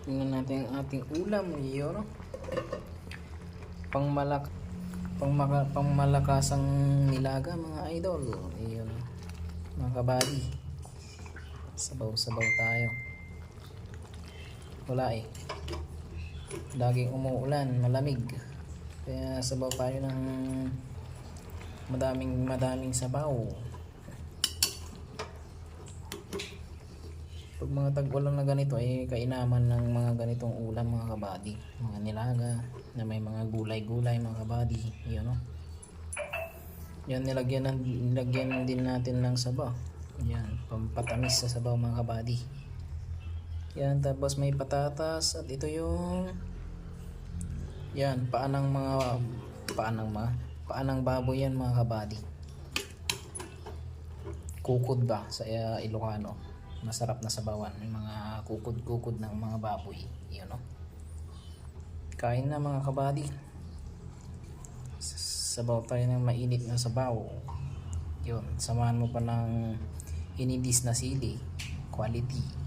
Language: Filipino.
Tingnan natin ang ating ulam. Yun. Pangmalakasang nilaga mga idol. Yun. Mga kabady. Sabaw-sabaw tayo. Wala eh. Laging umuulan, malamig. Kaya sabaw tayo ng madaming sabaw. Pag mga tag-ulan na ganito ay kainaman ng mga ganitong ulam mga kabady. Mga nilaga na may mga gulay-gulay mga kabady. Yun o. Yan nilagyan din natin ng sabaw. Yan, pampatamis sa sabaw mga kabady. Yan, tapos may patatas at ito yung yan, paanang baboy yan mga kabady. Kukod ba sa Ilocano. Masarap na sabawan. May mga kukod ng mga baboy. Yun o. Kain na mga kabady. Sabaw tayo ng mainit na sabaw. Yun, samahan mo pa ng inidis na sili. Quality.